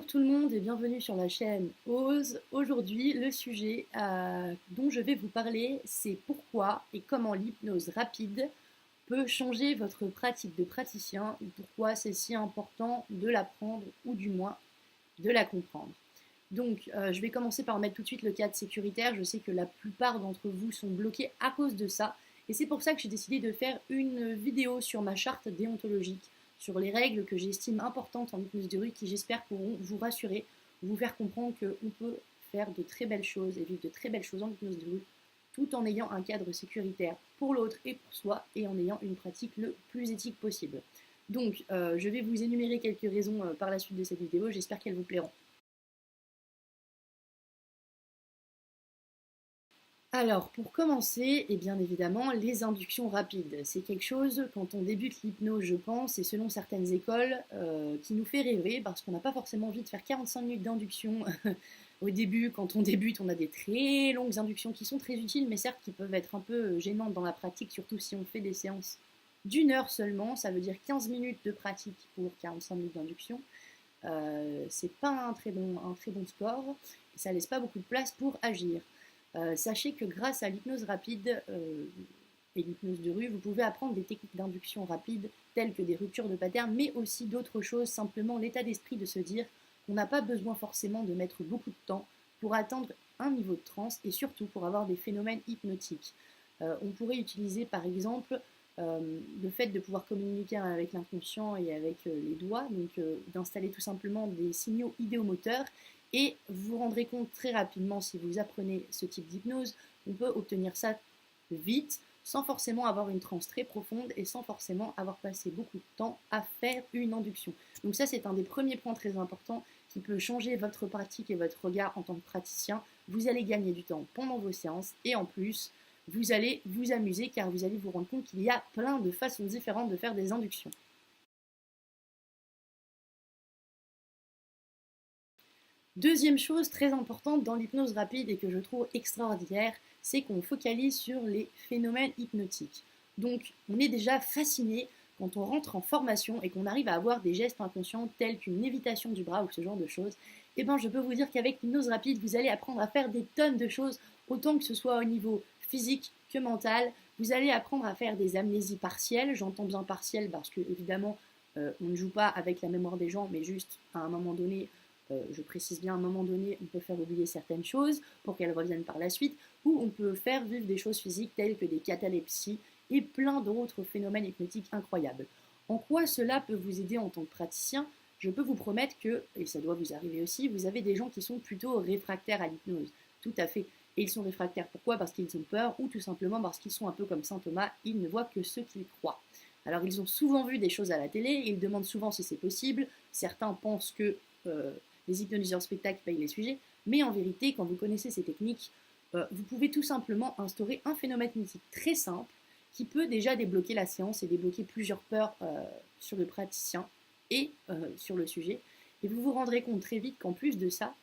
Bonjour tout le monde et bienvenue sur la chaîne Ose. Aujourd'hui, le sujet dont je vais vous parler, c'est pourquoi et comment l'hypnose rapide peut changer votre pratique de praticien et pourquoi c'est si important de l'apprendre ou du moins de la comprendre. Donc, je vais commencer par mettre tout de suite le cadre sécuritaire. Je sais que la plupart d'entre vous sont bloqués à cause de ça. Et c'est pour ça que j'ai décidé de faire une vidéo sur ma charte déontologique, sur les règles que j'estime importantes en hypnose de rue, qui j'espère pourront vous rassurer, vous faire comprendre qu'on peut faire de très belles choses et vivre de très belles choses en hypnose de rue, tout en ayant un cadre sécuritaire pour l'autre et pour soi, et en ayant une pratique le plus éthique possible. Donc, je vais vous énumérer quelques raisons par la suite de cette vidéo, j'espère qu'elles vous plairont. Alors, pour commencer, et bien évidemment, les inductions rapides. C'est quelque chose, quand on débute l'hypnose, je pense, et selon certaines écoles, qui nous fait rêver, parce qu'on n'a pas forcément envie de faire 45 minutes d'induction au début. Quand on débute, on a des très longues inductions qui sont très utiles, mais certes qui peuvent être un peu gênantes dans la pratique, surtout si on fait des séances d'une heure seulement. Ça veut dire 15 minutes de pratique pour 45 minutes d'induction. C'est pas un très bon score, et ça laisse pas beaucoup de place pour agir. Sachez que grâce à l'hypnose rapide et l'hypnose de rue, vous pouvez apprendre des techniques d'induction rapide telles que des ruptures de pattern, mais aussi d'autres choses, simplement l'état d'esprit de se dire qu'on n'a pas besoin forcément de mettre beaucoup de temps pour atteindre un niveau de transe et surtout pour avoir des phénomènes hypnotiques. On pourrait utiliser par exemple le fait de pouvoir communiquer avec l'inconscient et avec les doigts, donc d'installer tout simplement des signaux idéomoteurs, et vous vous rendrez compte très rapidement, si vous apprenez ce type d'hypnose, on peut obtenir ça vite, sans forcément avoir une transe très profonde et sans forcément avoir passé beaucoup de temps à faire une induction. Donc ça, c'est un des premiers points très importants qui peut changer votre pratique et votre regard en tant que praticien. Vous allez gagner du temps pendant vos séances et en plus, vous allez vous amuser car vous allez vous rendre compte qu'il y a plein de façons différentes de faire des inductions. Deuxième chose très importante dans l'hypnose rapide et que je trouve extraordinaire, c'est qu'on focalise sur les phénomènes hypnotiques. Donc on est déjà fasciné quand on rentre en formation et qu'on arrive à avoir des gestes inconscients tels qu'une lévitation du bras ou ce genre de choses. Et ben je peux vous dire qu'avec l'hypnose rapide, vous allez apprendre à faire des tonnes de choses, autant que ce soit au niveau physique que mental. Vous allez apprendre à faire des amnésies partielles. J'entends bien partielles parce que évidemment on ne joue pas avec la mémoire des gens, mais juste à un moment donné, je précise bien, à un moment donné, on peut faire oublier certaines choses pour qu'elles reviennent par la suite, ou on peut faire vivre des choses physiques telles que des catalepsies et plein d'autres phénomènes hypnotiques incroyables. En quoi cela peut vous aider en tant que praticien? Je peux vous promettre que, et ça doit vous arriver aussi, vous avez des gens qui sont plutôt réfractaires à l'hypnose. Tout à fait. Et ils sont réfractaires pourquoi? Parce qu'ils ont peur ou tout simplement parce qu'ils sont un peu comme saint Thomas, ils ne voient que ce qu'ils croient. Alors ils ont souvent vu des choses à la télé, ils demandent souvent si c'est possible, certains pensent que les hypnotiseurs spectacles payent les sujets, mais en vérité, quand vous connaissez ces techniques, vous pouvez tout simplement instaurer un phénomène hypnotique très simple qui peut déjà débloquer la séance et débloquer plusieurs peurs sur le praticien et sur le sujet. Et vous vous rendrez compte très vite qu'en plus de ça,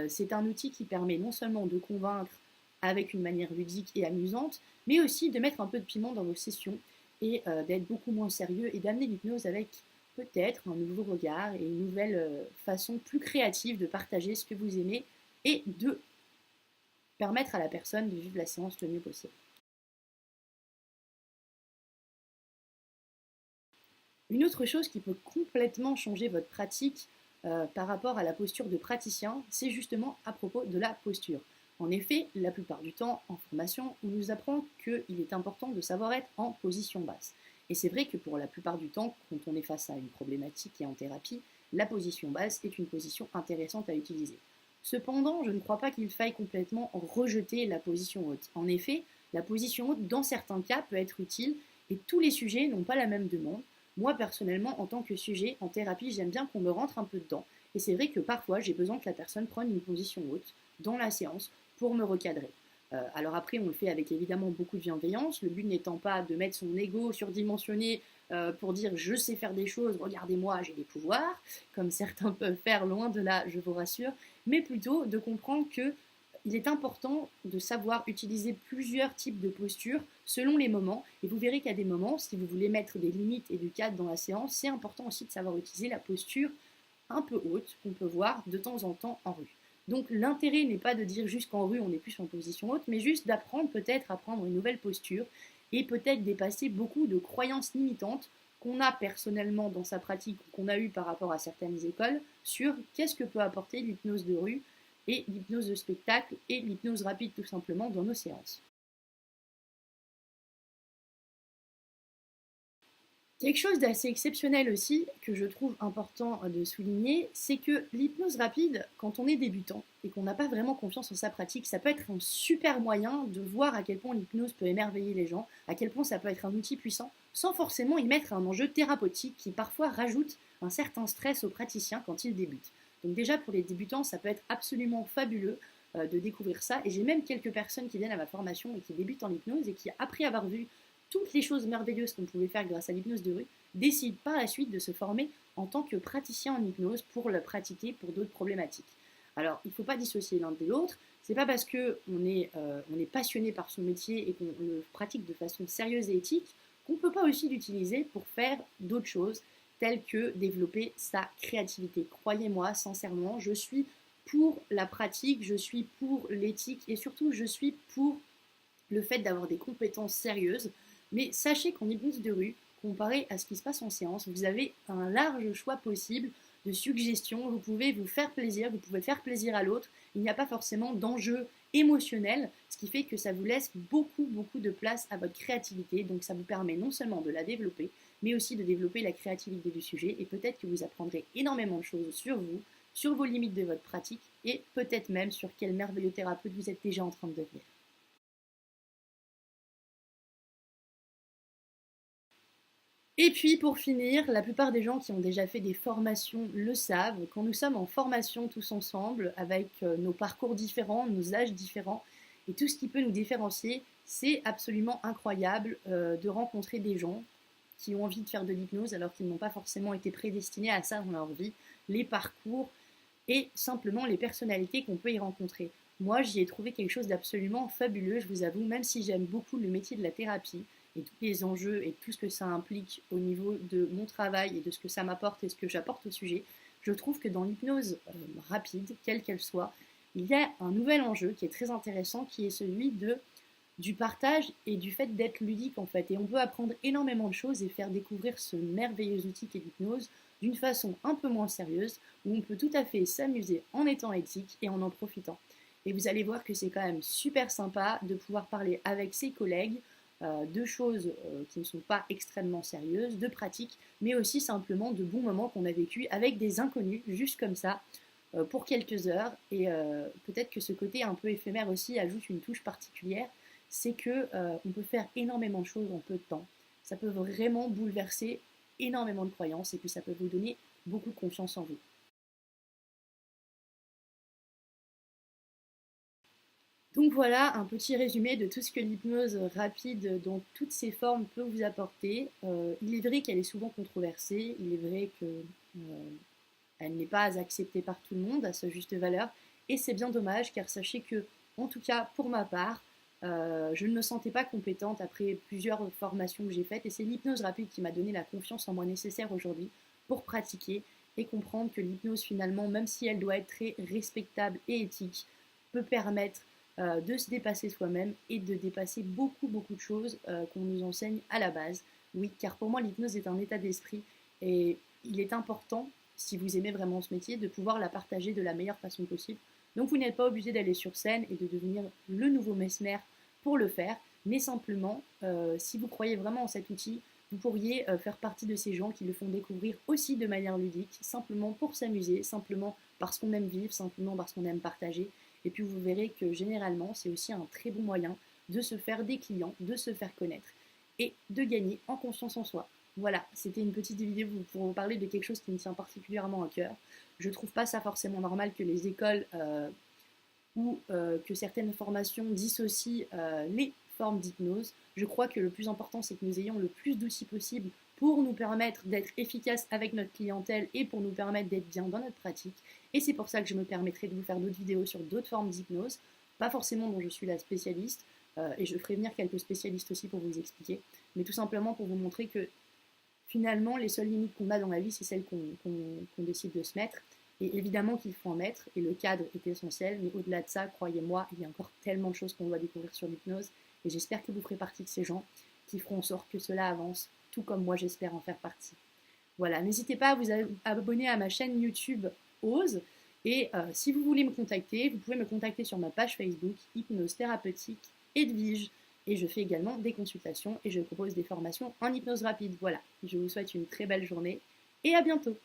c'est un outil qui permet non seulement de convaincre avec une manière ludique et amusante, mais aussi de mettre un peu de piment dans vos sessions et d'être beaucoup moins sérieux et d'amener l'hypnose avec peut-être un nouveau regard et une nouvelle façon plus créative de partager ce que vous aimez et de permettre à la personne de vivre la séance le mieux possible. Une autre chose qui peut complètement changer votre pratique par rapport à la posture de praticien, c'est justement à propos de la posture. En effet, la plupart du temps, en formation, on nous apprend qu'il est important de savoir être en position basse. Et c'est vrai que pour la plupart du temps, quand on est face à une problématique et en thérapie, la position basse est une position intéressante à utiliser. Cependant, je ne crois pas qu'il faille complètement rejeter la position haute. En effet, la position haute, dans certains cas, peut être utile et tous les sujets n'ont pas la même demande. Moi, personnellement, en tant que sujet, en thérapie, j'aime bien qu'on me rentre un peu dedans. Et c'est vrai que parfois, j'ai besoin que la personne prenne une position haute dans la séance pour me recadrer. Alors après, on le fait avec évidemment beaucoup de bienveillance, le but n'étant pas de mettre son ego surdimensionné pour dire je sais faire des choses, regardez-moi, j'ai des pouvoirs, comme certains peuvent faire, loin de là, je vous rassure, mais plutôt de comprendre que il est important de savoir utiliser plusieurs types de postures selon les moments. Et vous verrez qu'il y a des moments, si vous voulez mettre des limites et du cadre dans la séance, c'est important aussi de savoir utiliser la posture un peu haute qu'on peut voir de temps en temps en rue. Donc l'intérêt n'est pas de dire juste qu'en rue on est plus en position haute, mais juste d'apprendre peut-être à prendre une nouvelle posture et peut-être dépasser beaucoup de croyances limitantes qu'on a personnellement dans sa pratique ou qu'on a eu par rapport à certaines écoles sur qu'est-ce que peut apporter l'hypnose de rue et l'hypnose de spectacle et l'hypnose rapide tout simplement dans nos séances. Quelque chose d'assez exceptionnel aussi, que je trouve important de souligner, c'est que l'hypnose rapide, quand on est débutant et qu'on n'a pas vraiment confiance en sa pratique, ça peut être un super moyen de voir à quel point l'hypnose peut émerveiller les gens, à quel point ça peut être un outil puissant, sans forcément y mettre un enjeu thérapeutique qui parfois rajoute un certain stress aux praticiens quand ils débutent. Donc déjà pour les débutants, ça peut être absolument fabuleux de découvrir ça, et j'ai même quelques personnes qui viennent à ma formation et qui débutent en hypnose et qui, après avoir vu toutes les choses merveilleuses qu'on pouvait faire grâce à l'hypnose de rue, décident par la suite de se former en tant que praticien en hypnose pour le pratiquer pour d'autres problématiques. Alors, il ne faut pas dissocier l'un de l'autre. C'est pas parce qu'on est passionné par son métier et qu'on le pratique de façon sérieuse et éthique qu'on ne peut pas aussi l'utiliser pour faire d'autres choses, telles que développer sa créativité. Croyez-moi, sincèrement, je suis pour la pratique, je suis pour l'éthique et surtout je suis pour le fait d'avoir des compétences sérieuses. Mais sachez qu'en hypnose de rue, comparé à ce qui se passe en séance, vous avez un large choix possible de suggestions. Vous pouvez vous faire plaisir, vous pouvez faire plaisir à l'autre. Il n'y a pas forcément d'enjeu émotionnel, ce qui fait que ça vous laisse beaucoup de place à votre créativité. Donc ça vous permet non seulement de la développer, mais aussi de développer la créativité du sujet. Et peut-être que vous apprendrez énormément de choses sur vous, sur vos limites de votre pratique, et peut-être même sur quel merveilleux thérapeute vous êtes déjà en train de devenir. Et puis pour finir, la plupart des gens qui ont déjà fait des formations le savent, quand nous sommes en formation tous ensemble, avec nos parcours différents, nos âges différents, et tout ce qui peut nous différencier, c'est absolument incroyable de rencontrer des gens qui ont envie de faire de l'hypnose alors qu'ils n'ont pas forcément été prédestinés à ça dans leur vie, les parcours et simplement les personnalités qu'on peut y rencontrer. Moi, j'y ai trouvé quelque chose d'absolument fabuleux, je vous avoue, même si j'aime beaucoup le métier de la thérapie et tous les enjeux et tout ce que ça implique au niveau de mon travail et de ce que ça m'apporte et ce que j'apporte au sujet, je trouve que dans l'hypnose rapide, quelle qu'elle soit, il y a un nouvel enjeu qui est très intéressant, qui est celui du partage et du fait d'être ludique en fait. Et on peut apprendre énormément de choses et faire découvrir ce merveilleux outil qu'est l'hypnose d'une façon un peu moins sérieuse, où on peut tout à fait s'amuser en étant éthique et en profitant. Et vous allez voir que c'est quand même super sympa de pouvoir parler avec ses collègues de choses qui ne sont pas extrêmement sérieuses, de pratiques, mais aussi simplement de bons moments qu'on a vécu avec des inconnus, juste comme ça, pour quelques heures. Et peut-être que ce côté un peu éphémère aussi ajoute une touche particulière, c'est que on peut faire énormément de choses en peu de temps. Ça peut vraiment bouleverser énormément de croyances et puis ça peut vous donner beaucoup de confiance en vous. Donc voilà un petit résumé de tout ce que l'hypnose rapide dans toutes ses formes peut vous apporter. Il est vrai qu'elle est souvent controversée, il est vrai qu'elle n'est pas acceptée par tout le monde à sa juste valeur, et c'est bien dommage car sachez que, en tout cas pour ma part, je ne me sentais pas compétente après plusieurs formations que j'ai faites, et c'est l'hypnose rapide qui m'a donné la confiance en moi nécessaire aujourd'hui pour pratiquer et comprendre que l'hypnose finalement, même si elle doit être très respectable et éthique, peut permettre de se dépasser soi-même et de dépasser beaucoup de choses qu'on nous enseigne à la base. Oui, car pour moi l'hypnose est un état d'esprit et il est important, si vous aimez vraiment ce métier, de pouvoir la partager de la meilleure façon possible. Donc vous n'êtes pas obligé d'aller sur scène et de devenir le nouveau Messmer pour le faire, mais simplement, si vous croyez vraiment en cet outil, vous pourriez faire partie de ces gens qui le font découvrir aussi de manière ludique, simplement pour s'amuser, simplement parce qu'on aime vivre, simplement parce qu'on aime partager. Et puis vous verrez que généralement, c'est aussi un très bon moyen de se faire des clients, de se faire connaître et de gagner en confiance en soi. Voilà, c'était une petite vidéo pour vous parler de quelque chose qui me tient particulièrement à cœur. Je trouve pas ça forcément normal que les écoles ou que certaines formations dissocient les formes d'hypnose. Je crois que le plus important, c'est que nous ayons le plus d'outils possible pour nous permettre d'être efficaces avec notre clientèle et pour nous permettre d'être bien dans notre pratique. Et c'est pour ça que je me permettrai de vous faire d'autres vidéos sur d'autres formes d'hypnose, pas forcément dont je suis la spécialiste, et je ferai venir quelques spécialistes aussi pour vous expliquer, mais tout simplement pour vous montrer que Finalement, les seules limites qu'on a dans la vie, c'est celles qu'on décide de se mettre. Et évidemment qu'il faut en mettre, et le cadre est essentiel, mais au-delà de ça, croyez-moi, il y a encore tellement de choses qu'on doit découvrir sur l'hypnose, et j'espère que vous ferez partie de ces gens qui feront en sorte que cela avance, tout comme moi j'espère en faire partie. Voilà, n'hésitez pas à vous abonner à ma chaîne YouTube Ose, et si vous voulez me contacter, vous pouvez me contacter sur ma page Facebook Hypnose Thérapeutique Edwige, et je fais également des consultations et je propose des formations en hypnose rapide. Voilà, je vous souhaite une très belle journée et à bientôt.